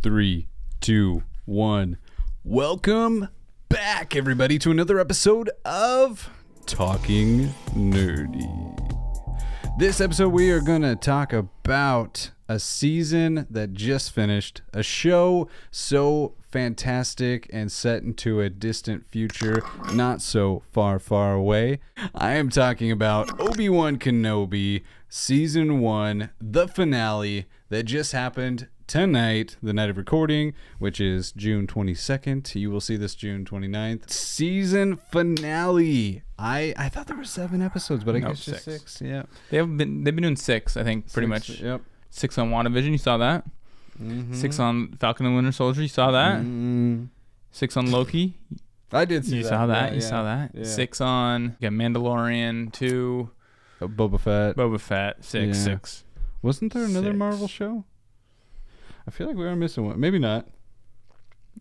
3, 2, 1. Welcome back, everybody, to another episode of Talking Nerdy. This episode, we are going to talk about a season that just finished, a show so fantastic and set into a distant future, not so far, far away. I am talking about Obi Wan Kenobi, Season 1, the finale that just happened tonight, the night of recording, which is June 22nd. You will see this June 29th. Season finale. I thought there were 7 episodes, but I guess just 6. Yeah. They've been doing 6, I think, pretty much. Yep. 6 on WandaVision, you saw that. 6 on Falcon and Winter Soldier, you saw that. 6 on Loki. I did see that. You saw that. Yeah, you saw that. Yeah. 6 on Mandalorian, 2. Boba Fett, 6, 6. Wasn't there another 6. Marvel show? I feel like we are missing one. Maybe not.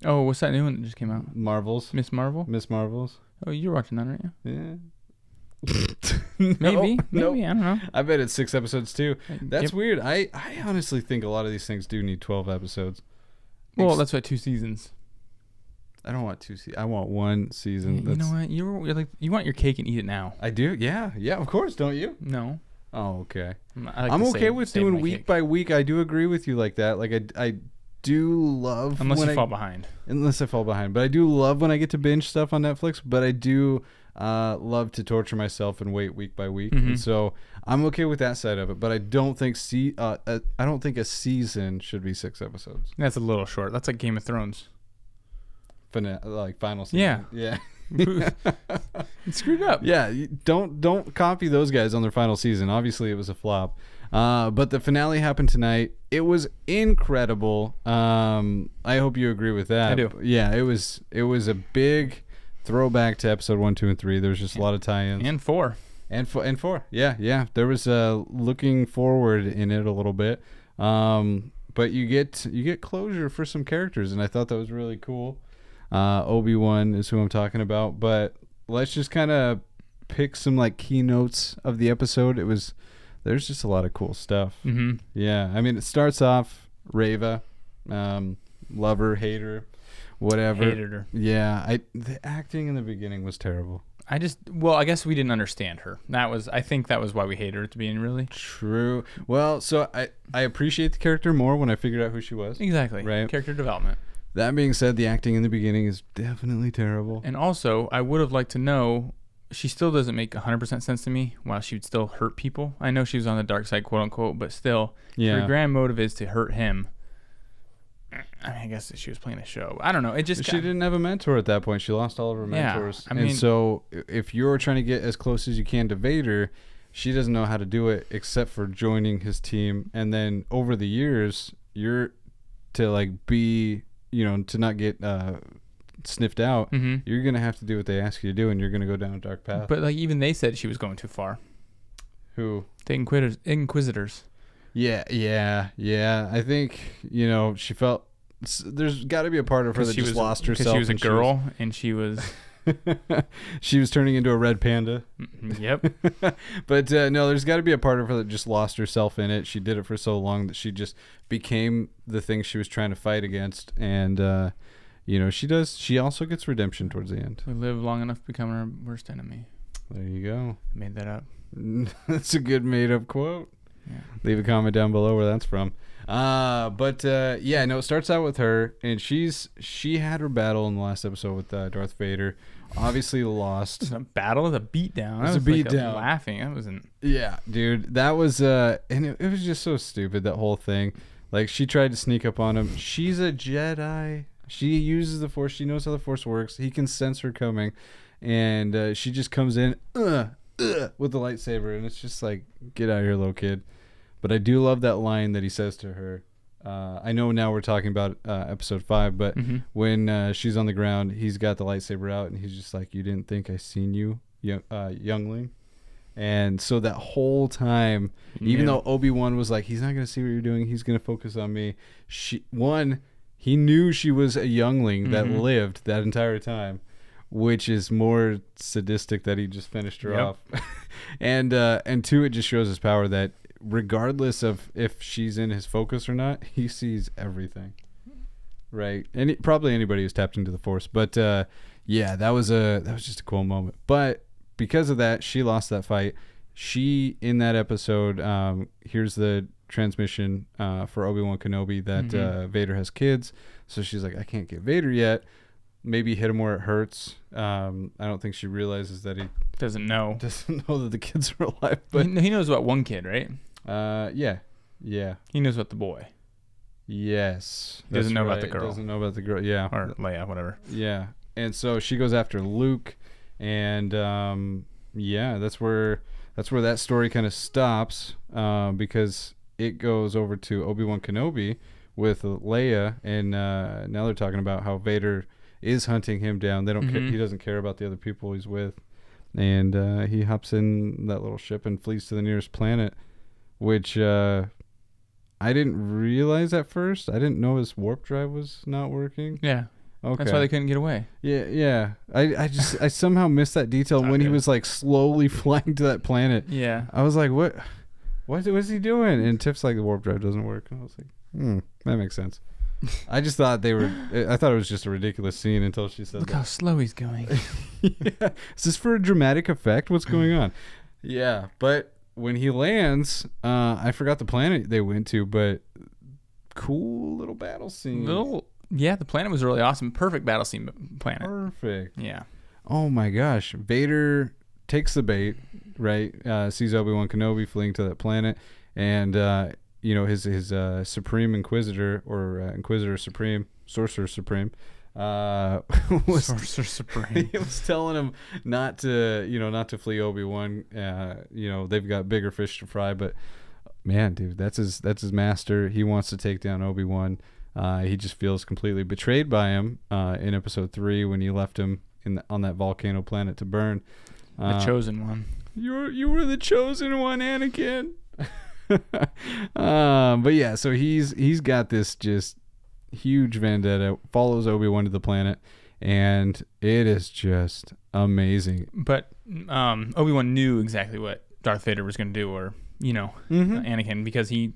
Oh, what's that new one that just came out? Miss Marvels. Oh, you're watching that, aren't you? Yeah. Maybe. Nope. I don't know. I bet it's 6 episodes too. That's Yep. weird. I honestly think a lot of these things do need 12 episodes. Well, that's why 2 seasons. I don't want 2 seasons. I want 1 season. You know what? You're like, you want your cake and eat it now. I do. Yeah. Of course. Don't you? No. Oh, okay. I'm okay with doing week by week. I do agree with you like that. Like I do love unless when you fall behind. Unless I fall behind, but I do love when I get to binge stuff on Netflix. But I do love to torture myself and wait week by week, and so I'm okay with that side of it. But I don't think I don't think a season should be 6 episodes. That's a little short. That's like Game of Thrones. Like final season. Yeah. It's screwed up. Yeah, don't copy those guys on their final season. Obviously, it was a flop. But the finale happened tonight. It was incredible. I hope you agree with that. I do. Yeah, it was a big throwback to episode 1, 2, and 3. There was just a lot of tie-ins. And 4. And 4. Yeah. There was looking forward in it a little bit. But you get closure for some characters, and I thought that was really cool. Obi-Wan is who I'm talking about, but let's just kind of pick some like keynotes of the episode. There's just a lot of cool stuff. Yeah, I mean, it starts off Reva, lover, hater, whatever. Hated her. Yeah, the acting in the beginning was terrible. I guess we didn't understand her. I think that was why we hated her at the beginning, really. True. Well, so I appreciate the character more when I figured out who she was. Exactly. Right. Character development. That being said, the acting in the beginning is definitely terrible. And also, I would have liked to know, she still doesn't make 100% sense to me, while she would still hurt people. I know she was on the dark side, quote unquote, but still, her grand motive is to hurt him. I mean, I guess she was playing a show. I don't know. She didn't have a mentor at that point. She lost all of her mentors. Yeah, and so if you're trying to get as close as you can to Vader, she doesn't know how to do it except for joining his team. And then over the years, you're to like be... to not get sniffed out, you're going to have to do what they ask you to do, and you're going to go down a dark path. But like even they said she was going too far. Who? The Inquisitors. Yeah. I think, she felt... There's got to be a part of her that just lost herself. Because she was a girl, and she was... she was turning into a red panda. Yep. But no, there's got to be a part of her that just lost herself in it. She did it for so long that she just became the thing she was trying to fight against. And she also gets redemption towards the end. We live long enough to become our worst enemy. There you go. I made that up. That's a good made up quote. Yeah. Leave a comment down below where that's from. It starts out with her, and she had her battle in the last episode with Darth Vader. Obviously lost. It was a battle. It was a beatdown. It was a beatdown. Laughing. That wasn't. Yeah, dude. That was and it was just so stupid, that whole thing. Like, she tried to sneak up on him. She's a Jedi. She uses the Force. She knows how the Force works. He can sense her coming, and she just comes in with the lightsaber, and it's just like, get out of here, little kid. But I do love that line that he says to her. I know now we're talking about episode 5, but when she's on the ground, he's got the lightsaber out, and he's just like, "You didn't think I seen you, youngling?" And so that whole time, even though Obi-Wan was like, he's not going to see what you're doing, he's going to focus on me. He knew she was a youngling that lived that entire time, which is more sadistic that he just finished her off. And 2, it just shows his power that regardless of if she's in his focus or not, he sees everything. right? And probably anybody who's tapped into the Force. But yeah, that was just a cool moment. But because of that, she lost that fight. She, in that episode, here's the transmission for Obi Wan Kenobi that Vader has kids. So she's like, I can't get Vader yet. Maybe hit him where it hurts. I don't think she realizes that he doesn't know that the kids are alive. But he knows about one kid, right? Yeah. He knows about the boy. Yes. He doesn't know about the girl. Doesn't know about the girl. Yeah. Or Leia, whatever. Yeah. And so she goes after Luke, and that's where that story kind of stops, because it goes over to Obi-Wan Kenobi with Leia, and now they're talking about how Vader is hunting him down. They don't care. He doesn't care about the other people he's with, and he hops in that little ship and flees to the nearest planet, which I didn't realize at first. I didn't know his warp drive was not working. Yeah. Okay. That's why they couldn't get away. Yeah. I somehow missed that detail when he was like slowly flying to that planet. Yeah. I was like, what was he doing? And Tiff's like, the warp drive doesn't work. And I was like, that makes sense. I just thought I thought it was just a ridiculous scene until she said, look how slow he's going. Yeah. Is this for a dramatic effect? What's going on? Yeah. But when he lands, I forgot the planet they went to, but cool little battle scene. Yeah, the planet was really awesome. Perfect battle scene planet. Perfect. Yeah. Oh my gosh. Vader takes the bait, right? Sees Obi-Wan Kenobi fleeing to that planet, and his Supreme Inquisitor, or Inquisitor Supreme, Sorcerer Supreme, Sorcerer Supreme. He was telling him not to flee Obi-Wan. They've got bigger fish to fry, but man, dude, that's his master. He wants to take down Obi-Wan. He just feels completely betrayed by him in episode 3 when he left him on that volcano planet to burn. The chosen one. You were the chosen one, Anakin. But yeah, so he's got this just huge vendetta, follows Obi-Wan to the planet, and it is just amazing. But Obi-Wan knew exactly what Darth Vader was going to do, or Anakin, because he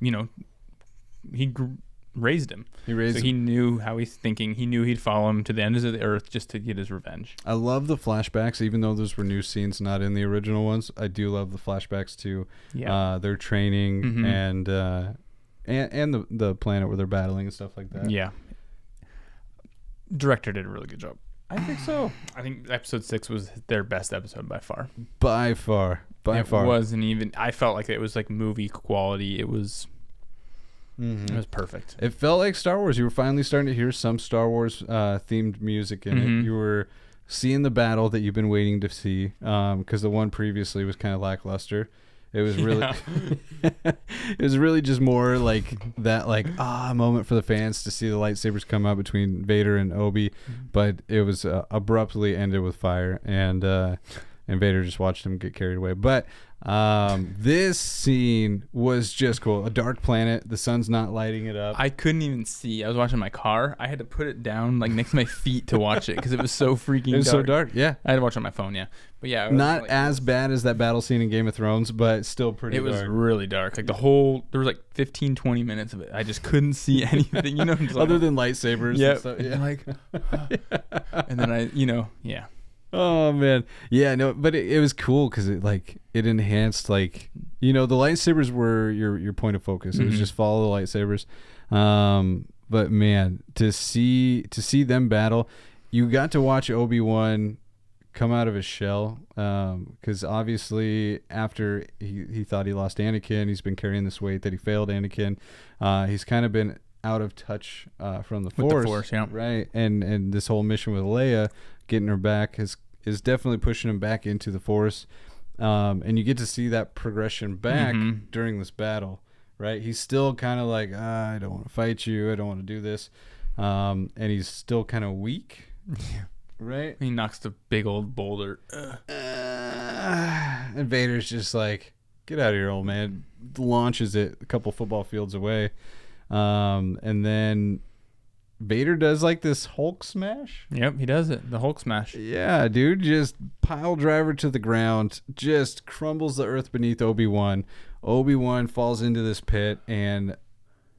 raised him. He knew how he's thinking. He knew he'd follow him to the ends of the earth just to get his revenge. I love the flashbacks, even though those were new scenes, not in the original ones. I do love the flashbacks to their training and the planet where they're battling and stuff like that. Yeah. Director did a really good job. I think so. I think episode 6 was their best episode by far. By far. It wasn't even. I felt like it was like movie quality. It was. It was perfect. It felt like Star Wars. You were finally starting to hear some Star Wars themed music in it. You were seeing the battle that you've been waiting to see, because the one previously was kind of lackluster. It was really, it was really just more like that, moment for the fans to see the lightsabers come out between Vader and Obi, but it was abruptly ended with fire, and Vader just watched him get carried away. But this scene was just cool. A dark planet, the sun's not lighting it up. I couldn't even see. I was watching my car. I had to put it down like next to my feet to watch it because it was so freaking dark. It was so dark, yeah. I had to watch it on my phone, yeah. But yeah. Not as bad as that battle scene in Game of Thrones, but still pretty dark. It was really dark. Like there was like 15, 20 minutes of it. I just couldn't see anything, Other than lightsabers and stuff. Yeah. And then yeah. Oh man, yeah, no, but it was cool because it enhanced the lightsabers were your point of focus. It was just follow the lightsabers, but man, to see them battle, you got to watch Obi-Wan come out of his shell, because obviously after he thought he lost Anakin, he's been carrying this weight that he failed Anakin. He's kind of been out of touch from the Force. With the Force, yeah. Right, and this whole mission with Leia, getting her back, is definitely pushing him back into the Force, and you get to see that progression back during this battle, right? He's still kind of like, I don't want to fight you, I don't want to do this, and he's still kind of weak, right? He knocks the big old boulder, and Vader's just like, get out of here, old man, launches it a couple football fields away, and then Vader does like this Hulk smash. Yep, he does it. The Hulk smash. Yeah, dude, just pile driver to the ground, just crumbles the earth beneath Obi-Wan. Obi-Wan falls into this pit, and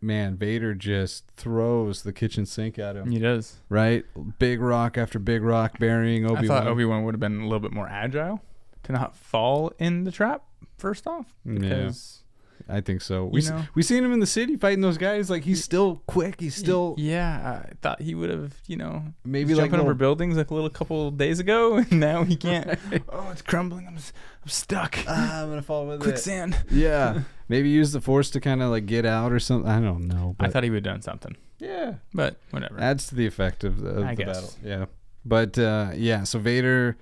man, Vader just throws the kitchen sink at him. He does. Right? Big rock after big rock burying Obi-Wan. I thought Obi-Wan would have been a little bit more agile to not fall in the trap first off. Because I think so. We seen him in the city fighting those guys. Like, he's still quick. He's still... Yeah, I thought he would have, maybe jumping over buildings like a little couple days ago, and now he can't. Right. Oh, it's crumbling. I'm stuck. I'm going to fall with Quicksand. Yeah. Maybe use the Force to kind of like get out or something. I don't know. I thought he would have done something. Yeah. But whatever. Adds to the effect of the guess. battle. Yeah. But, so Vader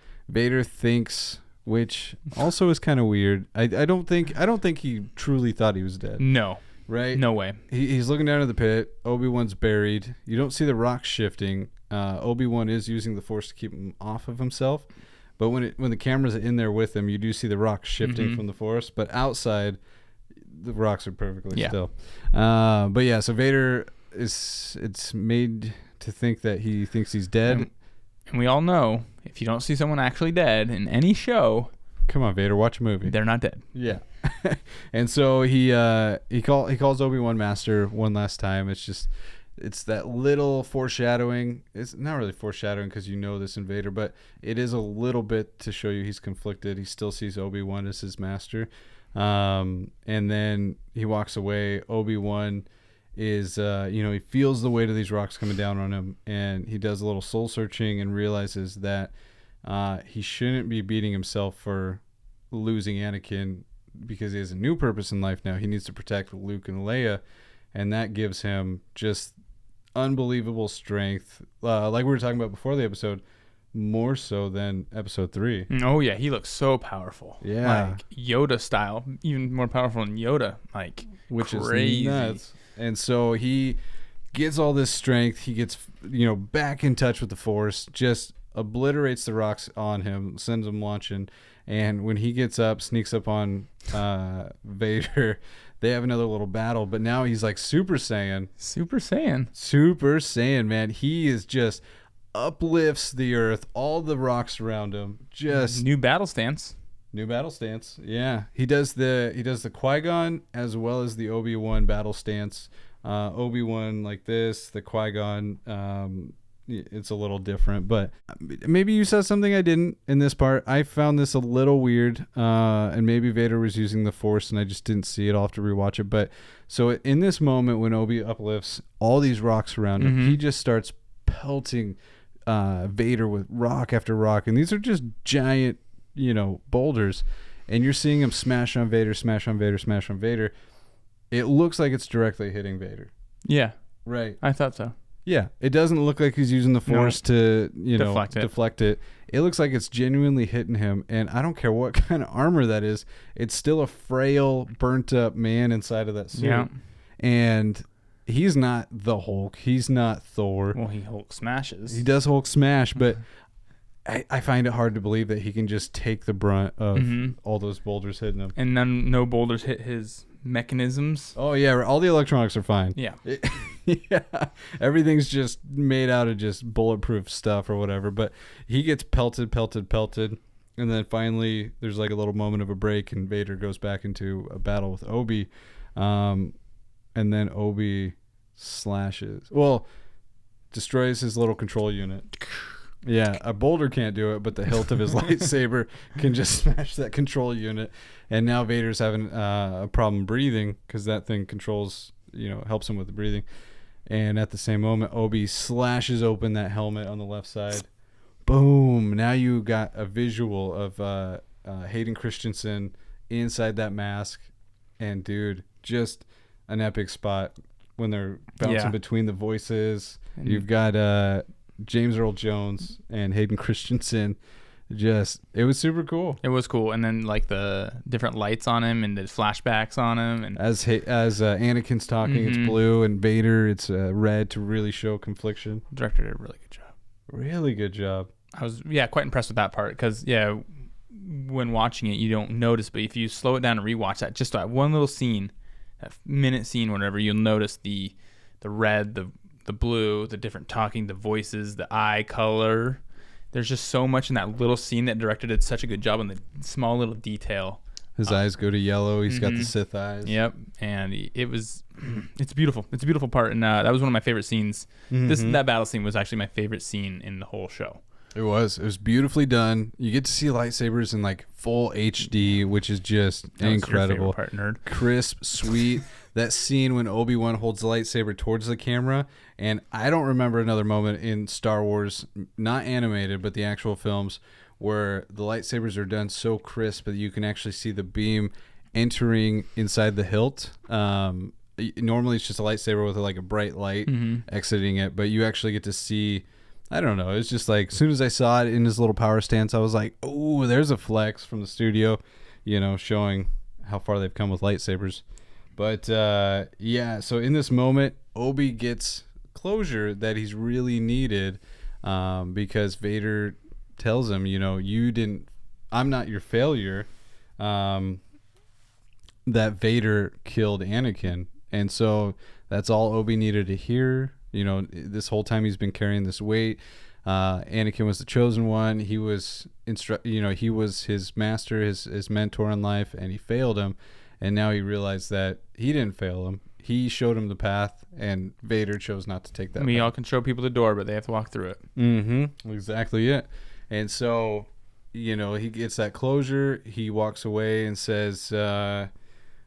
thinks... Which also is kind of weird. I don't think he truly thought he was dead. No. Right? No way. He's looking down at the pit. Obi-Wan's buried. You don't see the rocks shifting. Obi-Wan is using the Force to keep him off of himself. But when the camera's in there with him, you do see the rocks shifting from the Force. But outside, the rocks are perfectly still. So Vader it's made to think that he thinks he's dead. And we all know, if you don't see someone actually dead in any show, come on, Vader, watch a movie. They're not dead. Yeah. And so he calls Obi-Wan Master one last time. It's that little foreshadowing. It's not really foreshadowing because you know this in Vader, but it is a little bit to show you he's conflicted. He still sees Obi-Wan as his master. And then he walks away. Obi-Wan is he feels the weight of these rocks coming down on him, and he does a little soul searching and realizes that he shouldn't be beating himself for losing Anakin because he has a new purpose in life now. He needs to protect Luke and Leia, and that gives him just unbelievable strength, like we were talking about before the episode, more so than episode 3. Oh yeah, he looks so powerful. Yeah, like Yoda style, even more powerful than Yoda, like which crazy. Is nuts. And so he gets all this strength. He gets, back in touch with the Force, just obliterates the rocks on him, sends him launching. And when he gets up, sneaks up on Vader, they have another little battle. But now he's like Super Saiyan. Super Saiyan. Super Saiyan, man. He is just uplifts the earth, all the rocks around him. Just new battle stance. New battle stance, yeah. He does the Qui-Gon as well as the Obi-Wan battle stance. Obi-Wan like this, the Qui-Gon, it's a little different. But maybe you saw something I didn't in this part. I found this a little weird, and maybe Vader was using the Force and I just didn't see it. I'll have to rewatch it. But so in this moment when Obi uplifts all these rocks around him, he just starts pelting Vader with rock after rock, and these are just giant boulders, and you're seeing him smash on Vader, smash on Vader, smash on Vader. It looks like it's directly hitting Vader. Yeah. Right. I thought so. Yeah. It doesn't look like he's using the Force to, deflect it. It looks like it's genuinely hitting him, and I don't care what kind of armor that is. It's still a frail, burnt up man inside of that suit. Yeah. And he's not the Hulk. He's not Thor. Well, he Hulk smashes. He does Hulk smash, but I find it hard to believe that he can just take the brunt of all those boulders hitting him. And no boulders hit his mechanisms. Oh, yeah. All the electronics are fine. Yeah. Yeah. Everything's just made out of just bulletproof stuff or whatever. But he gets pelted. And then finally, there's like a little moment of a break, and Vader goes back into a battle with Obi. And then Obi destroys his little control unit. Yeah, a boulder can't do it, but the hilt of his lightsaber can just smash that control unit. And now Vader's having a problem breathing because that thing controls, helps him with the breathing. And at the same moment, Obi slashes open that helmet on the left side. Boom! Now you got a visual of Hayden Christensen inside that mask. And dude, just an epic spot when they're bouncing between the voices. You've got James Earl Jones and Hayden Christensen. It was super cool. It was cool. And then like the different lights on him and the flashbacks on him, and as Anakin's talking, it's blue, and Vader, it's red to really show confliction. The director did a really good job. Really good job. I was quite impressed with that part because when watching it you don't notice, but if you slow it down and rewatch that one little scene, that minute scene, whatever, you'll notice the red, the blue, the different talking, the voices, the eye color. There's just so much in that little scene that director did such a good job on the small little detail His eyes go to yellow. He's got the Sith eyes. Yep. And it's beautiful. It's a beautiful part. And that was one of my favorite scenes. That battle scene was actually my favorite scene in the whole show. It was beautifully done. You get to see lightsabers in like full HD, which is just incredible. Your favorite part, nerd. Crisp, sweet. That scene when Obi-Wan holds the lightsaber towards the camera, and I don't remember another moment in Star Wars, not animated, but the actual films, where the lightsabers are done so crisp that you can actually see the beam entering inside the hilt. Normally it's just a lightsaber with like a bright light exiting it, but you actually get to see, I don't know, it's just like, as soon as I saw it in his little power stance, I was like, oh, there's a flex from the studio, showing how far they've come with lightsabers. But so in this moment, Obi gets closure that he's really needed, because Vader tells him, I'm not your failure. That Vader killed Anakin. And so that's all Obi needed to hear. This whole time he's been carrying this weight. Anakin was the chosen one. He was he was his master, his mentor in life, and he failed him. And now he realized that he didn't fail him. He showed him the path, and Vader chose not to take that path. All can show people the door, but they have to walk through it. Exactly it. And so, he gets that closure. He walks away and says, what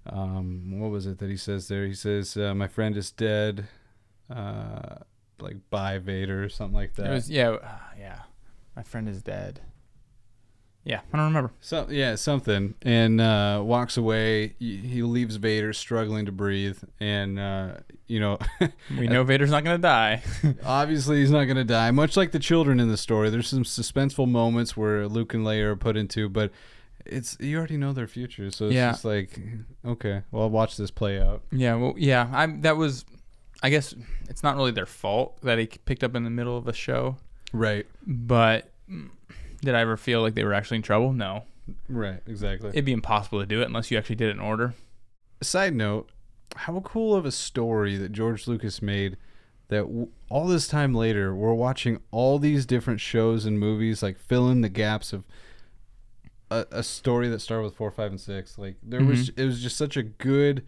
was it that he says there? He says, my friend is dead. Like, bye, Vader, or something like that. It was, my friend is dead. Yeah, I don't remember. Something. And walks away. He leaves Vader struggling to breathe. And, we know Vader's not going to die. Obviously, he's not going to die. Much like the children in the story, there's some suspenseful moments where Luke and Leia are put into, but you already know their future. So it's just like, okay, well, I'll watch this play out. Yeah, well, I guess it's not really their fault that he picked up in the middle of a show. Right. But did I ever feel like they were actually in trouble? No. Right, exactly. It'd be impossible to do it unless you actually did it in order. Side note, how cool of a story that George Lucas made that all this time later, we're watching all these different shows and movies, like fill in the gaps of a story that started with 4, 5, and 6. Like it was just such a good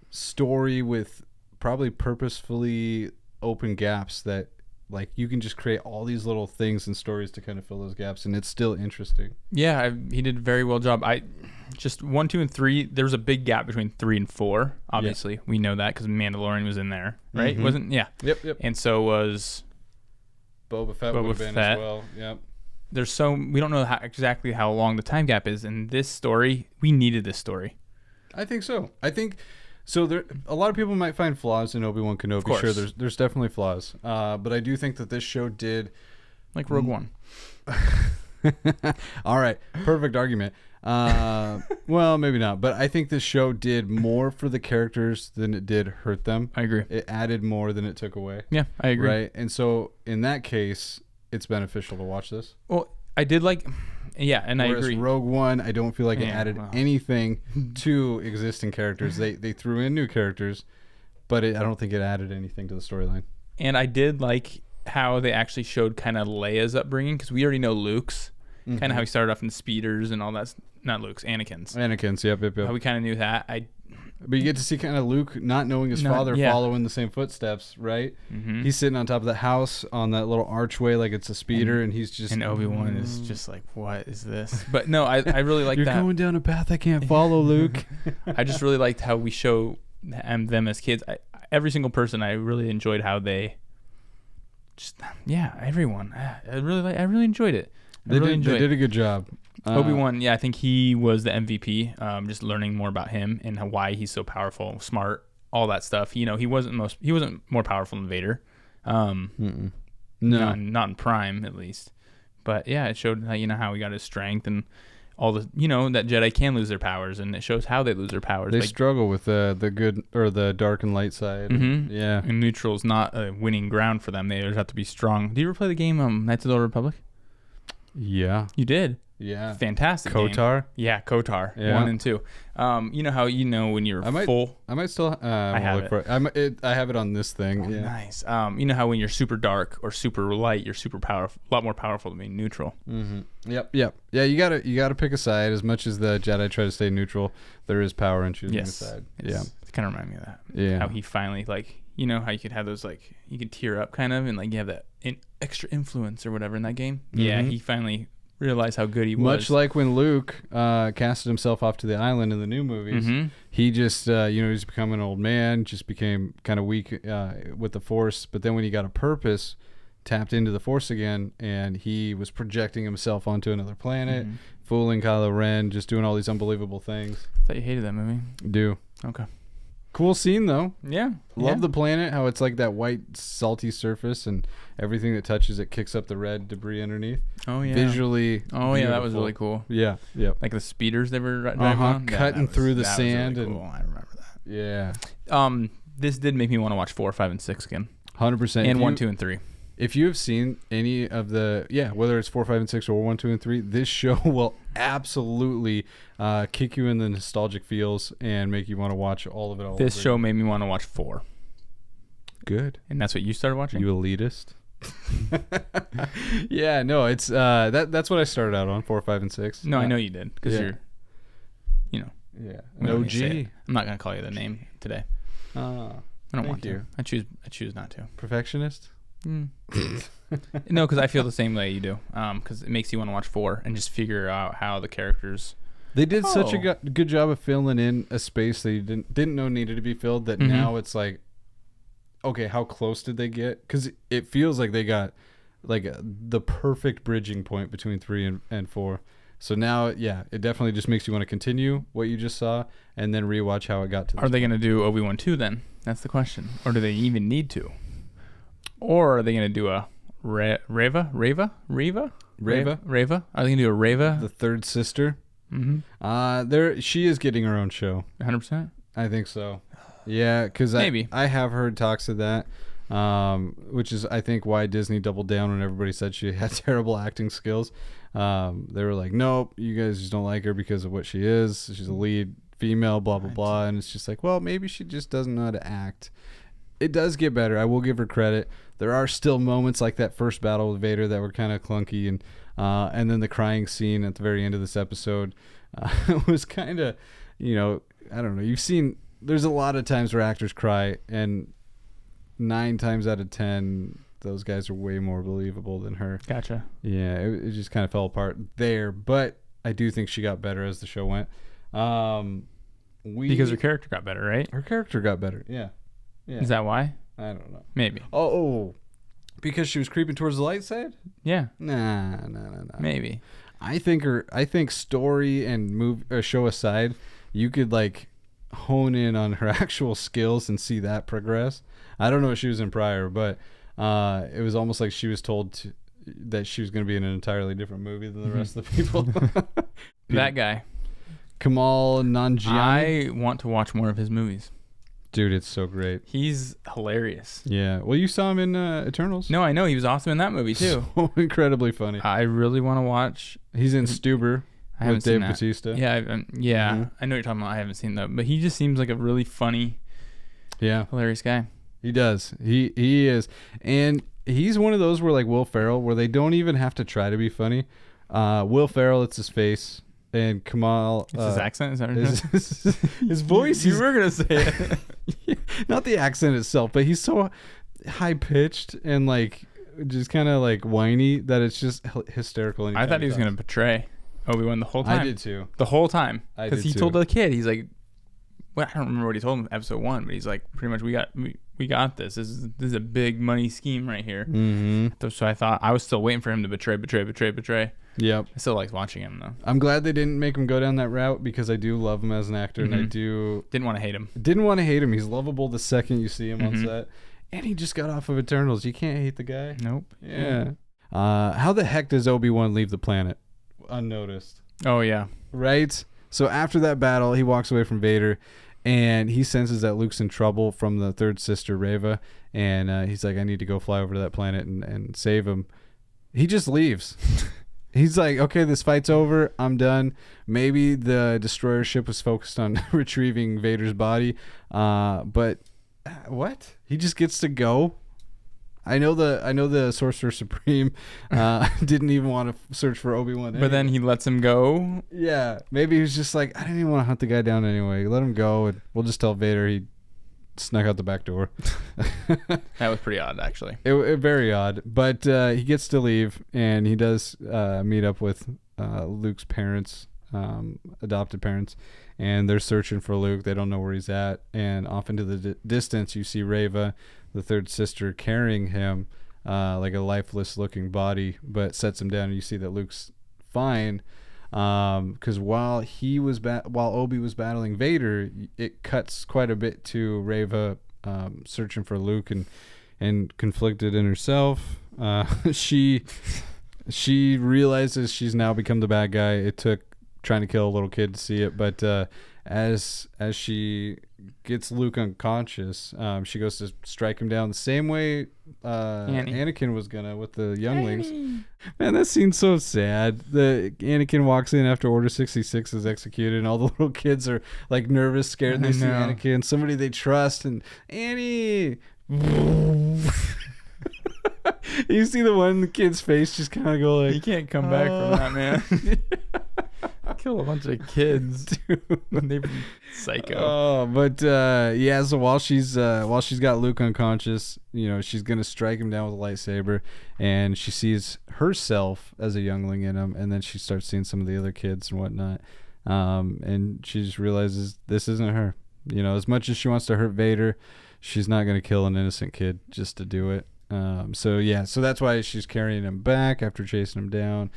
story with probably purposefully open gaps that, like, you can just create all these little things and stories to kind of fill those gaps, and it's still interesting. Yeah, he did a very well job. Just 1, 2, and 3. There was a big gap between 3 and 4. Obviously, we know that because Mandalorian was in there, right? Wasn't? Yeah. Yep. And so was Boba Fett would have been as well. Yep. We don't know exactly how long the time gap is in this story. We needed this story. I think so. So there, a lot of people might find flaws in Obi Wan Kenobi. Of course. Sure, there's definitely flaws. But I do think that this show did, like Rogue One. All right, perfect argument. Well, maybe not, but I think this show did more for the characters than it did hurt them. I agree. It added more than it took away. Yeah, I agree. Right, and so in that case, it's beneficial to watch this. Well, I did like. Yeah, and Whereas I agree. Rogue One, I don't feel like it added anything to existing characters. They threw in new characters, but I don't think it added anything to the storyline. And I did like how they actually showed kind of Leia's upbringing, because we already know Luke's, kind of how he started off in speeders and all that. Not Luke's, Anakin's. Yep. How we kind of knew that. But you get to see kind of Luke not knowing his father following the same footsteps, right? He's sitting on top of the house on that little archway like it's a speeder, and he's just... And Obi-Wan is just like, what is this? But no, I really like that. You're going down a path I can't follow, Luke. I just really liked how we show them as kids. Every single person, I really enjoyed how they... everyone. I really enjoyed it. They did a good job. Obi-Wan, I think he was the MVP. Just learning more about him and why he's so powerful, smart, all that stuff. He wasn't more powerful than Vader. No, not in Prime at least. But yeah, it showed how he got his strength and all the that Jedi can lose their powers, and it shows how they lose their powers. They struggle with the good or the dark and light side. Yeah, and neutral's not a winning ground for them. They just have to be strong. Did you ever play the game Knights of the Old Republic? Yeah, you did. Yeah. Fantastic KOTOR? game. Yeah, KOTOR. Yeah. 1 and 2. You know how when you're full... I might still I have look for it. I have it on this thing. Oh, yeah. nice. You know how when you're super dark or super light, you're super powerful, a lot more powerful than being neutral. Mm-hmm. Yep. Yeah, you gotta pick a side. As much as the Jedi try to stay neutral, there is power in choosing a side. Yeah. It kind of reminded me of that. Yeah. How he finally, like, you know how you could have those, like, you could tear up kind of, and like you have that extra influence or whatever in that game. Mm-hmm. Yeah, he finally realize how good he was. Much like when Luke casted himself off to the island in the new movies, he just, he's become an old man, just became kind of weak with the Force. But then when he got a purpose, tapped into the Force again, and he was projecting himself onto another planet, fooling Kylo Ren, just doing all these unbelievable things. I thought you hated that movie. Do. Okay. Cool scene, though. Yeah. Love the planet, how it's like that white, salty surface, and everything that touches it kicks up the red debris underneath. Oh, yeah. Visually beautiful. Yeah, that was really cool. Yeah. Like the speeders they were driving on. Cutting through the sand. That was really cool. I remember that. Yeah. This did make me want to watch 4, 5, and 6 again. 100%. And 1, 2, and 3. If you have seen any of the, whether it's 4, 5, and 6 or 1, 2, and 3, this show will absolutely kick you in the nostalgic feels and make you want to watch all of it all This over show again. made me want to watch 4. Good. And that's what you started watching? You elitist. Yeah, no, it's that's what I started out on, 4, 5, and 6. No, I know you did because you're, Yeah. No G. I'm not gonna call you the name today. I don't want to. I choose not to. Perfectionist. No, because I feel the same way you do. Because it makes you want to watch 4 and just figure out how the characters. They did such a good job of filling in a space that you didn't know needed to be filled. That now it's like, okay, how close did they get? Because it feels like they got like the perfect bridging point between 3 and 4. So now, it definitely just makes you want to continue what you just saw and then rewatch how it got to. Are they going to do Obi-Wan 2 then? That's the question. Or do they even need to? Or are they going to do a Reva? Are they going to do a Reva? The third sister. Mm-hmm. She is getting her own show. 100%? I think so. Yeah, because I have heard talks of that, which is, I think, why Disney doubled down when everybody said she had terrible acting skills. They were like, nope, you guys just don't like her because of what she is. She's a lead female, blah, blah, blah. And it's just like, well, maybe she just doesn't know how to act. It does get better. I will give her credit. There are still moments like that first battle with Vader that were kind of clunky, and then the crying scene at the very end of this episode was kind of, I don't know. You've seen, there's a lot of times where actors cry, and 9 times out of 10, those guys are way more believable than her. Gotcha. Yeah, it just kind of fell apart there, but I do think she got better as the show went. Because her character got better, right? Her character got better, yeah. Is that why? I don't know. Maybe. Oh, because she was creeping towards the light side? Yeah. Nah. Maybe. I think story and show aside, you could like hone in on her actual skills and see that progress. I don't know what she was in prior, but it was almost like she was told that she was going to be in an entirely different movie than the rest of the people. That guy. Kamal Nanjiani. I want to watch more of his movies. Dude, it's so great. He's hilarious. Yeah. Well, you saw him in Eternals. No, I know. He was awesome in that movie, too. So incredibly funny. I really want to watch. He's in Stuber with Dave Bautista. Yeah. I know what you're talking about. I haven't seen that. But he just seems like a really funny, hilarious guy. He does. He is. And he's one of those where, like Will Ferrell, where they don't even have to try to be funny. Will Ferrell, it's his face. And Kamal, it's his accent. Is that what his voice? You were gonna say it. Not the accent itself, but he's so high pitched and like just kind of like whiny that it's just hysterical. I thought he was gonna betray Obi-Wan the whole time. I did too. The whole time, because he told the kid, he's like, "Well, I don't remember what he told him in episode 1, but he's like, pretty much, we got this. This is a big money scheme right here." Mm-hmm. So I thought I was still waiting for him to betray. Yep. I still liked watching him though. I'm glad they didn't make him go down that route because I do love him as an actor, and I didn't want to hate him. Didn't want to hate him. He's lovable the second you see him on set, and he just got off of Eternals. You can't hate the guy. Nope. Yeah. How the heck does Obi-Wan leave the planet unnoticed? Oh yeah. Right. So after that battle, he walks away from Vader, and he senses that Luke's in trouble from the third sister Reva, and he's like, I need to go fly over to that planet and save him. He just leaves. He's like, okay, this fight's over. I'm done. Maybe the destroyer ship was focused on retrieving Vader's body, but what? He just gets to go. I know the Sorcerer Supreme didn't even want to search for Obi-Wan. But then he lets him go. Yeah, maybe he was just like, I didn't even want to hunt the guy down anyway. Let him go, and we'll just tell Vader he snuck out the back door. That was pretty odd, actually. It very odd, but he gets to leave, and he does meet up with Luke's parents, adopted parents, and they're searching for Luke. They don't know where he's at, and off into the distance, you see Reva, the third sister, carrying him like a lifeless looking body, but sets him down, and you see that Luke's fine. Because while Obi was battling Vader, it cuts quite a bit to Reva searching for Luke and conflicted in herself. She realizes she's now become the bad guy. It took trying to kill a little kid to see it, but as she gets Luke unconscious, she goes to strike him down the same way Anakin was gonna with the younglings. Man, that scene's so sad. The Anakin walks in after Order 66 is executed, and all the little kids are like nervous, scared, and they see Anakin, somebody they trust, and Annie. You see the one kid's face just kind of go like, he can't come back from that, man. Kill a bunch of kids, dude. They're psycho. Oh, but yeah. So while she's got Luke unconscious, she's gonna strike him down with a lightsaber, and she sees herself as a youngling in him, and then she starts seeing some of the other kids and whatnot, and she just realizes this isn't her. As much as she wants to hurt Vader, she's not gonna kill an innocent kid just to do it. So that's why she's carrying him back after chasing him down.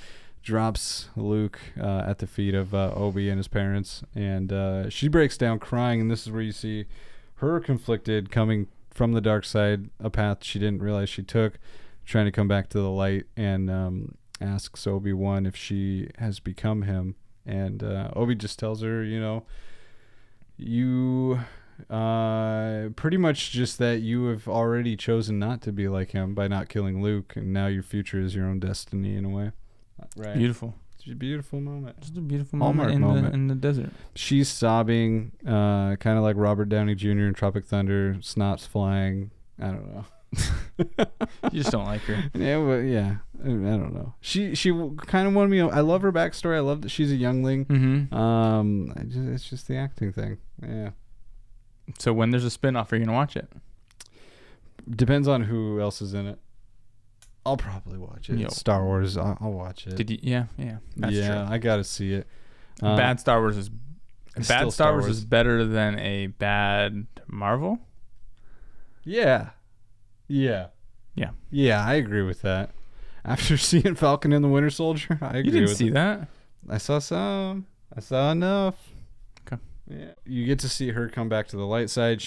Drops Luke at the feet of Obi and his parents, and she breaks down crying, and this is where you see her conflicted, coming from the dark side, a path she didn't realize she took, trying to come back to the light, and asks Obi-Wan if she has become him, and Obi just tells her, you pretty much just that you have already chosen not to be like him by not killing Luke, and now your future is your own destiny in a way. Right. Beautiful. It's a beautiful moment. Just a beautiful moment in the desert. She's sobbing, kind of like Robert Downey Jr. in Tropic Thunder, snots flying. I don't know. You just don't like her. Yeah, well, yeah. I don't know. She kind of wanted me. I love her backstory. I love that she's a youngling. Mm-hmm. It's just the acting thing. Yeah. So when there's a spinoff, are you gonna watch it? Depends on who else is in it. I'll probably watch it. Star Wars, I'll watch it. Did you? Yeah. That's true. I gotta see it. Bad Star Wars is better than a bad Marvel. Yeah. I agree with that. After seeing Falcon and the Winter Soldier, I agree. You didn't see that? I saw some. I saw enough. Okay. Yeah. You get to see her come back to the light side.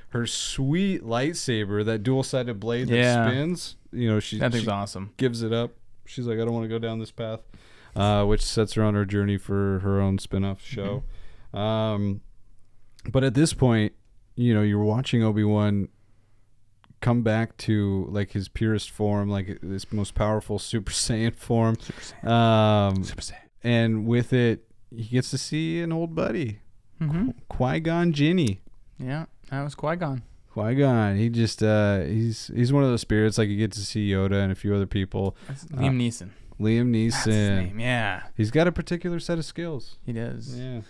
Her sweet lightsaber, that dual-sided blade that spins. That thing's awesome. Gives it up. She's like, I don't want to go down this path, which sets her on her journey for her own spin-off show. But at this point, you're watching Obi-Wan come back to like his purest form, like this most powerful Super Saiyan form. Super Saiyan. And with it, he gets to see an old buddy, Qui-Gon Jinn. Yeah, that was Qui-Gon. He just he's one of those spirits. Like, you get to see Yoda and a few other people. That's Liam Neeson. That's his name. Yeah. He's got a particular set of skills. He does. Yeah.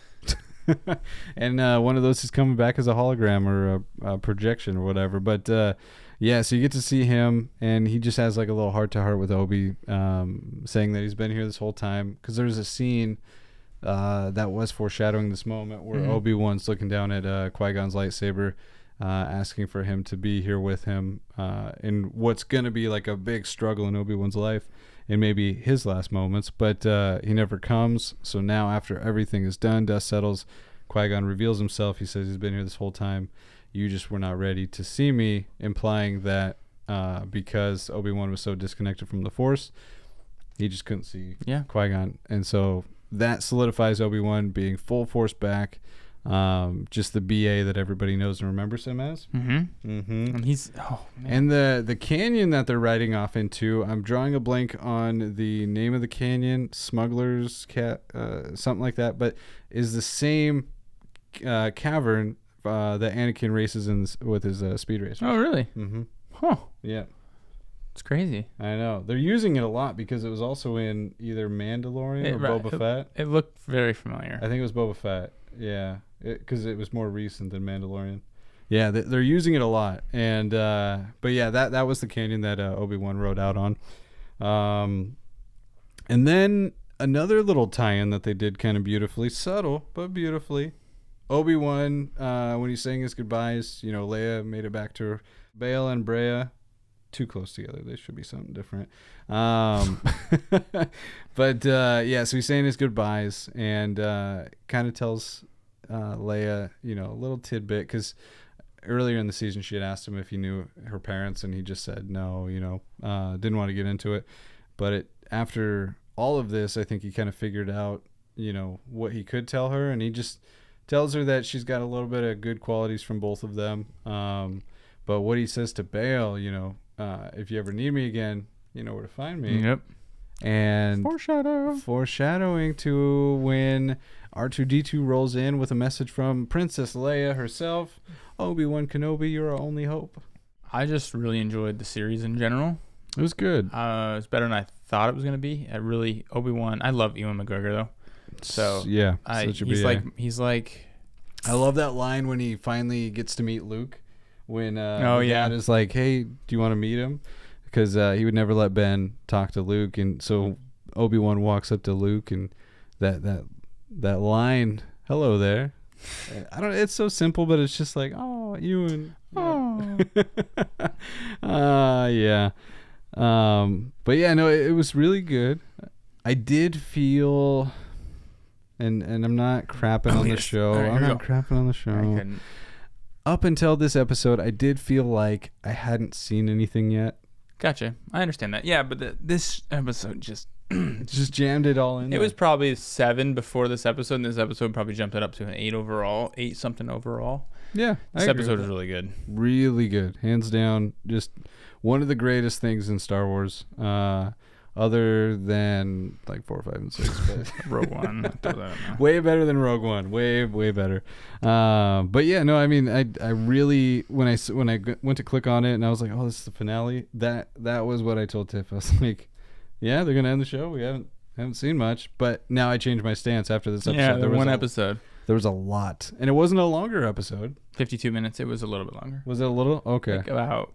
And one of those is coming back as a hologram or a projection or whatever. But so you get to see him, and he just has like a little heart-to-heart with Obi, saying that he's been here this whole time. Because there's a scene that was foreshadowing this moment where Obi-Wan's looking down at Qui-Gon's lightsaber, asking for him to be here with him in what's going to be like a big struggle in Obi-Wan's life and maybe his last moments, but he never comes. So now, after everything is done, dust settles, Qui-Gon reveals himself. He says he's been here this whole time. You just were not ready to see me, implying that because Obi-Wan was so disconnected from the Force, he just couldn't see Qui-Gon. And so that solidifies Obi-Wan being full Force back, just the BA that everybody knows and remembers him as. And he's and the canyon that they're riding off into, I'm drawing a blank on the name of the canyon, Smuggler's something like that, but is the same cavern that Anakin races in with his speed racer. Oh, really? Huh. Yeah. It's crazy. I know. They're using it a lot because it was also in either Mandalorian or Boba Fett. It looked very familiar. I think it was Boba Fett. Yeah. Because it was more recent than Mandalorian. Yeah, they're using it a lot. And but yeah, that was the canyon that Obi-Wan rode out on. And then another little tie-in that they did kind of beautifully, subtle but beautifully. Obi-Wan, when he's saying his goodbyes, Leia made it back to her. Bail and Brea, too close together. They should be something different. But yeah, so he's saying his goodbyes and kind of tells Leia, a little tidbit, because earlier in the season she had asked him if he knew her parents, and he just said no, didn't want to get into it. But after all of this, I think he kind of figured out, what he could tell her, and he just tells her that she's got a little bit of good qualities from both of them. But what he says to Bail, if you ever need me again, you know where to find me. Yep. And foreshadowing to when R2-D2 rolls in with a message from Princess Leia herself. Obi Wan Kenobi, you're our only hope. I just really enjoyed the series in general. It was good. It was better than I thought it was going to be. Obi-Wan. I love Ewan McGregor though. So yeah, he's like. I love that line when he finally gets to meet Luke. When dad is like, hey, do you want to meet him? Because he would never let Ben talk to Luke, and so Obi-Wan walks up to Luke, and that line, hello there. I don't. It's so simple, but it's just like, oh, Ewan. Oh. Yeah. But yeah, no, it was really good. I did feel, and I'm not crapping on the show. Right, I'm not crapping on the show. Up until this episode, I did feel like I hadn't seen anything yet. Gotcha. I understand that. Yeah, but this episode just jammed it all in. It was probably 7 before this episode, and this episode probably jumped it up to an 8 overall, 8 something overall. Yeah, this episode is really good. Really good, hands down. Just one of the greatest things in Star Wars. Other than like 4, 5, and 6, but Rogue One, way better than Rogue One, way better. But yeah, no, I mean, I really when I went to click on it and I was like, oh, this is the finale. That was what I told Tiff. I was like, yeah, they're gonna end the show. We haven't seen much, but now I changed my stance after this episode. Yeah, there was episode. There was a lot, and it wasn't a longer episode. 52 minutes. It was a little bit longer. Was it a little? Okay, like about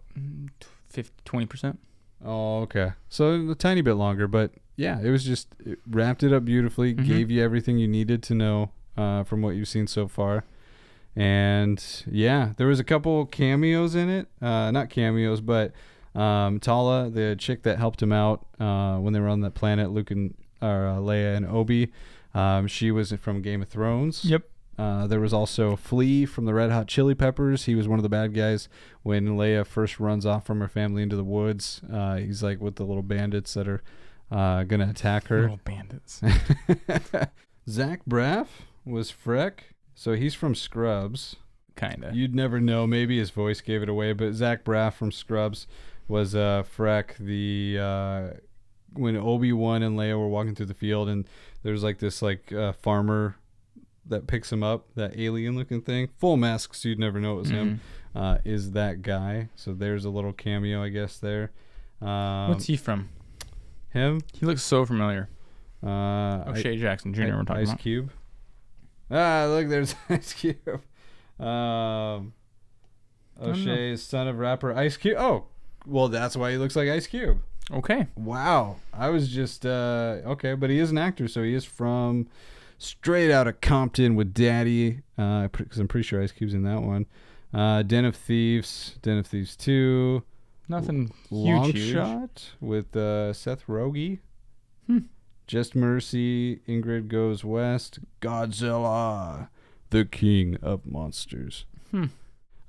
20%. Oh, okay. So a tiny bit longer, but yeah, it wrapped it up beautifully, gave you everything you needed to know from what you've seen so far. And yeah, there was a couple cameos in it. Not cameos, but Tala, the chick that helped him out when they were on that planet, Leia and Obi, she was from Game of Thrones. Yep. There was also Flea from the Red Hot Chili Peppers. He was one of the bad guys when Leia first runs off from her family into the woods. He's like with the little bandits that are going to attack her. Little bandits. Zach Braff was Freck. So he's from Scrubs. Kind of. You'd never know. Maybe his voice gave it away. But Zach Braff from Scrubs was Freck. When Obi-Wan and Leia were walking through the field, and there's like this farmer that picks him up, that alien-looking thing, full mask, so you'd never know it was him, is that guy. So there's a little cameo, I guess, there. What's he from? Him? He looks so familiar. O'Shea Jackson Jr. we're talking Ice about. Cube. Look, there's Ice Cube. O'Shea's son of rapper Ice Cube. Oh, well, that's why he looks like Ice Cube. Okay. Wow. I was just, okay, but he is an actor, so he is from straight out of Compton with Daddy, because I'm pretty sure Ice Cube's in that one. Den of Thieves 2. Nothing Long huge. Shot with Seth Rogen. Just Mercy, Ingrid Goes West, Godzilla, the King of Monsters.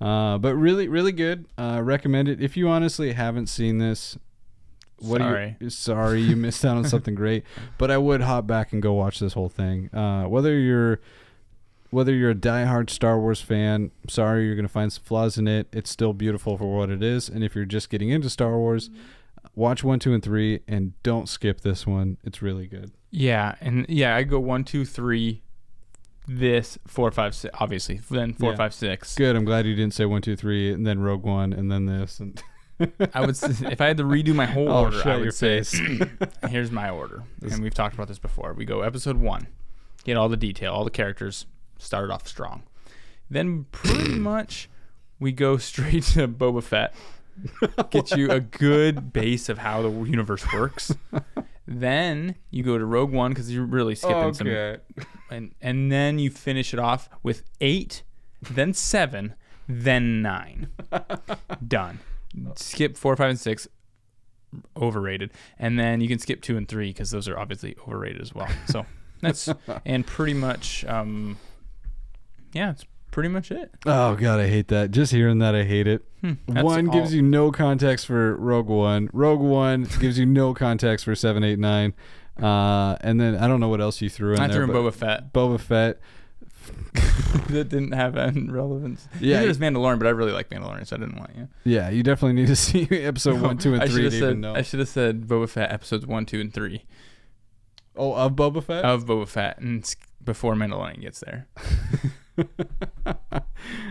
But really, really good. Recommend it. If you honestly haven't seen this, sorry, you missed out on something great. But I would hop back and go watch this whole thing. Whether you're whether you're a diehard Star Wars fan, sorry, you're going to find some flaws in it. It's still beautiful for what it is. And if you're just getting into Star Wars, watch 1, 2, and 3, and don't skip this one. It's really good. Yeah, and yeah, I go 1, 2, 3, this 4, 5, 6, obviously, then 4, 5, 6. Good. I'm glad you didn't say 1, 2, 3, and then Rogue One, and then this. And I would, if I had to redo my whole order, I would say, face. here's my order. And we've talked about this before. We go episode 1, get all the detail, all the characters, start off strong. Then pretty much we go straight to Boba Fett, get you a good base of how the universe works. Then you go to Rogue One because you're really skipping some. And then you finish it off with 8, then 7, then 9. Done. Skip 4, 5, and 6. Overrated. And then you can skip 2 and 3 because those are obviously overrated as well. So that's and pretty much it's pretty much it. Oh god, I hate that. Just hearing that, I hate it. One gives you no context for Rogue One. Rogue One gives you no context for 7, 8, 9. And then I don't know what else you threw in there. I threw in Boba Fett. Boba Fett. That didn't have any relevance. Yeah, it was Mandalorian, but I really like Mandalorian, so I didn't want you. Yeah, you definitely need to see episode 1, 2, and 3 to even know. I should have said Boba Fett episodes 1, 2, and 3. Oh, of Boba Fett? Of Boba Fett, and before Mandalorian gets there.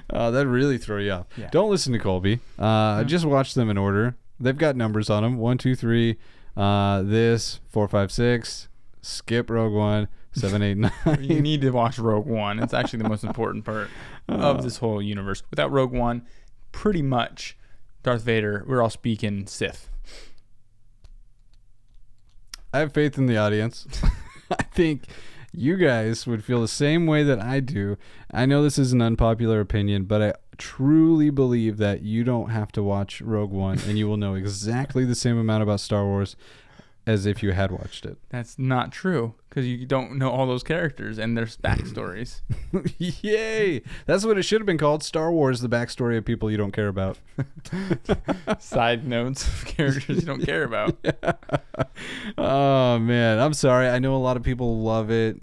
Oh, that really throw you off. Yeah. Don't listen to Colby. Just watch them in order. They've got numbers on them. 1, 2, 3. This 4, 5, 6. Skip Rogue One. 7, 8, 9. You need to watch Rogue One. It's actually the most important part of this whole universe. Without Rogue One, pretty much Darth Vader, we're all speaking Sith. I have faith in the audience. I think you guys would feel the same way that I do. I know this is an unpopular opinion, but I truly believe that you don't have to watch Rogue One and you will know exactly the same amount about Star Wars as if you had watched it. That's not true because you don't know all those characters and their backstories. Yay! That's what it should have been called. Star Wars, the backstory of people you don't care about. Side notes of characters you don't care about. Yeah. Oh, man. I'm sorry. I know a lot of people love it.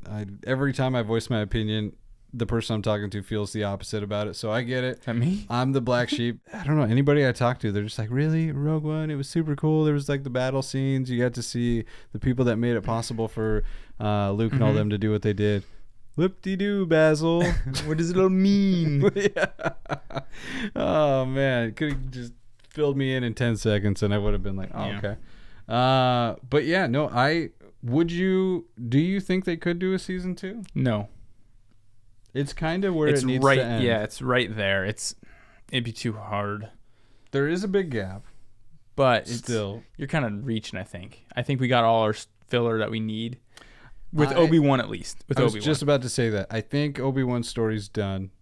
Every time I voice my opinion, the person I'm talking to feels the opposite about it, so I get it. Is that me? I'm the black sheep. I don't know. Anybody I talk to, they're just like, really? Rogue One? It was super cool. There was like the battle scenes. You got to see the people that made it possible for Luke and all them to do what they did. Whoop-de-doo, Basil. What does it all mean? Yeah. Oh, man. It could have just filled me in 10 seconds, and I would have been like, oh, yeah. Okay. But yeah, no, do you think they could do a season 2? No. It's kind of where it needs to end. Yeah, it's right there. It'd be too hard. There is a big gap. But still, you're kind of reaching, I think. I think we got all our filler that we need. With Obi-Wan, at least. I was just about to say that. I think Obi-Wan's story's done.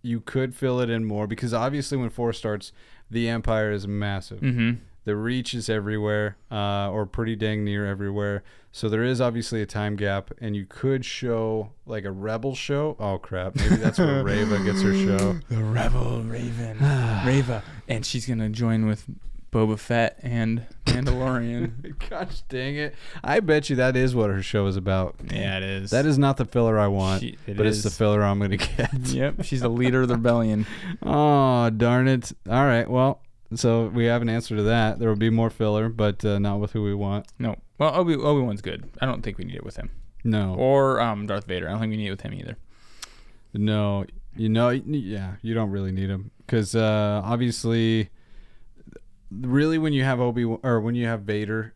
You could fill it in more because obviously when 4 starts, the Empire is massive. Mm-hmm. The reach is everywhere, or pretty dang near everywhere. So there is obviously a time gap, and you could show like a Rebel show. Oh crap! Maybe that's where Reva gets her show. The Rebel Raven, Reva, and she's gonna join with Boba Fett and Mandalorian. Gosh dang it! I bet you that is what her show is about. Yeah, it is. That is not the filler I want, but it's the filler I'm gonna get. Yep, she's the leader of the rebellion. Oh darn it! All right, well. So we have an answer to that. There will be more filler, but not with who we want. No. Well, Obi-Wan's good. I don't think we need it with him. No. Or Darth Vader. I don't think we need it with him either. No. You don't really need him because obviously, really, when you have when you have Vader,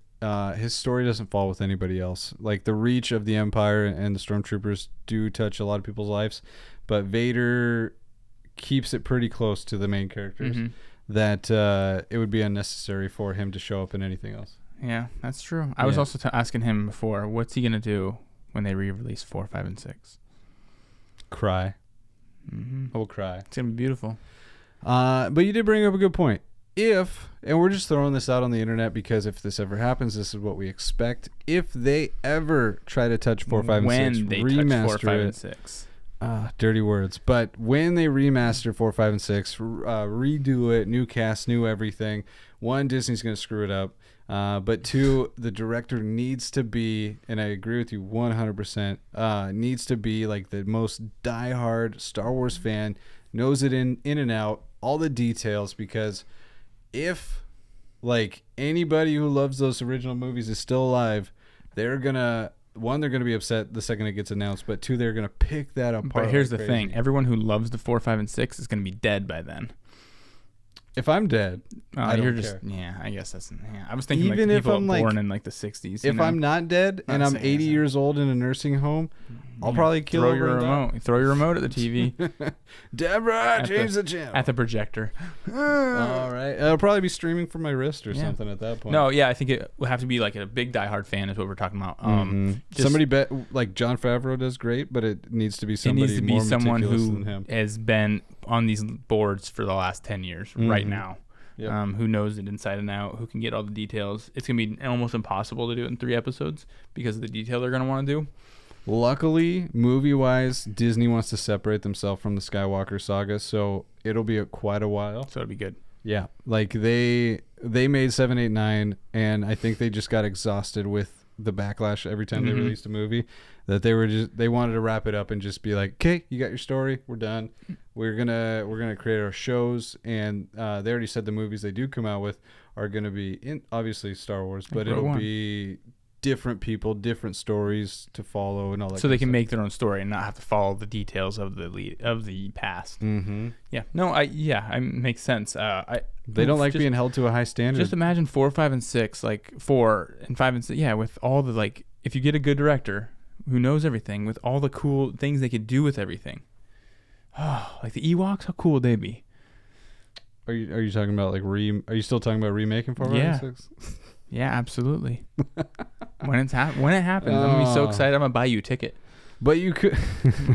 his story doesn't fall with anybody else. Like the reach of the Empire and the Stormtroopers do touch a lot of people's lives, but Vader keeps it pretty close to the main characters. Mm-hmm. That it would be unnecessary for him to show up in anything else. Yeah, that's true. I was also asking him before, what's he going to do when they re-release 4, 5, and 6? Cry. Mm-hmm. I will cry. It's going to be beautiful. But you did bring up a good point. And we're just throwing this out on the internet because if this ever happens, this is what we expect. If they ever try to touch 4, 5, and 6, when they touch 4, 5, and 6. Dirty words. But when they remaster 4, 5, and 6, redo it, new cast, new everything, one, Disney's going to screw it up. But two, the director needs to be, and I agree with you 100%, needs to be like the most diehard Star Wars fan, knows it in and out, all the details, because if like anybody who loves those original movies is still alive, they're going to, one, they're going to be upset the second it gets announced, but two, they're going to pick that apart. But here's the thing. Everyone who loves the 4, 5, and 6 is going to be dead by then. If I'm dead, I don't care. Yeah, I guess that's... Yeah, I was thinking even like if people I'm born in like the 60s. If I'm not dead and I'm 80 years old in a nursing home, I'll probably kill Throw your remote. Throw your remote at the TV. Deborah, change the channel. At the projector. All right. It'll probably be streaming from my wrist or something at that point. No, yeah, I think it will have to be like a big diehard fan is what we're talking about. Somebody like Jon Favreau does great, but it needs to be somebody more someone meticulous who than him. has been on these boards for the last 10 years right now. Yep. Who knows it inside and out, who can get all the details. It's going to be almost impossible to do it in 3 episodes because of the detail they're going to want to do. Luckily, movie-wise, Disney wants to separate themselves from the Skywalker saga, so it'll be quite a while. So it'll be good. Yeah, like they made 7, 8, 9, and I think they just got exhausted with the backlash every time they released a movie, that they wanted to wrap it up and just be like, okay, you got your story, we're done. We're gonna create our shows, and they already said the movies they do come out with are gonna be obviously Star Wars, but it'll be different people, different stories to follow, and all that. So they can make their own story and not have to follow the details of the past. Yeah, no, it makes sense. They don't like being held to a high standard. Just imagine 4, 5, and 6, like 4 and 5 and 6. Yeah, with all the like, if you get a good director who knows everything, with all the cool things they could do with everything. Oh, like the Ewoks, how cool would they be? Are you talking about like are you still talking about remaking 4, 5, and 6? Yeah, absolutely. when it happens, I'm gonna be so excited. I'm gonna buy you a ticket. But you could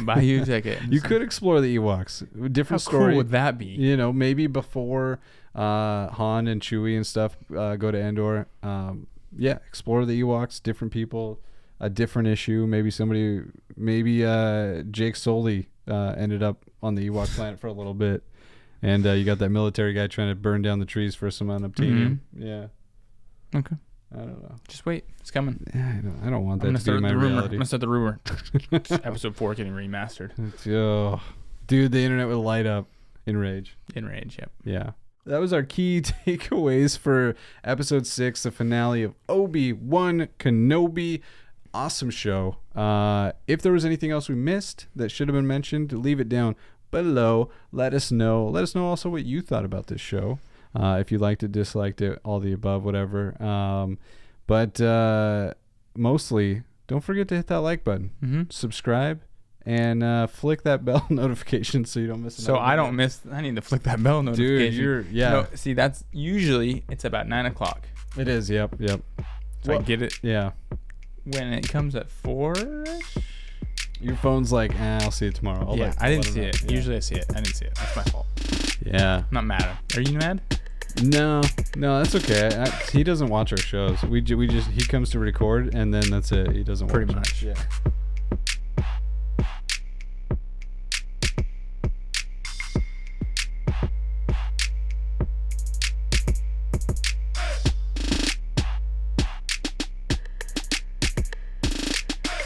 buy you a ticket. You could explore the Ewoks. Different story. How cool would that be? You know, maybe before Han and Chewie and stuff go to Endor. Explore the Ewoks. Different people, a different issue. Maybe Jake Sully ended up on the Ewok planet for a little bit, and you got that military guy trying to burn down the trees for some unobtainium. Yeah. Okay. I don't know. Just wait. It's coming. Yeah, I don't want that to be my reality. I'm going to start the rumor. Episode 4 getting remastered. Dude, the internet would light up in rage. In rage, yep. Yeah. That was our key takeaways for episode 6, the finale of Obi Wan Kenobi. Awesome show. If there was anything else we missed that should have been mentioned, leave it down below. Let us know. Let us know also what you thought about this show. If you liked it, disliked it, all the above, whatever. But mostly, don't forget to hit that like button. Subscribe, and flick that bell notification so you don't miss. So I don't miss. I need to flick that bell notification. Dude, No, see, that's usually it's about 9 o'clock. It is. Yep. So I get it. Yeah. When it comes at 4-ish. Your phone's like, I'll see it tomorrow. I didn't see it. Yeah. Usually I see it. I didn't see it. That's my fault. Yeah. I'm not mad. Are you mad? No, that's okay. He doesn't watch our shows. He comes to record, and then that's it. He doesn't watch. Pretty much. Yeah.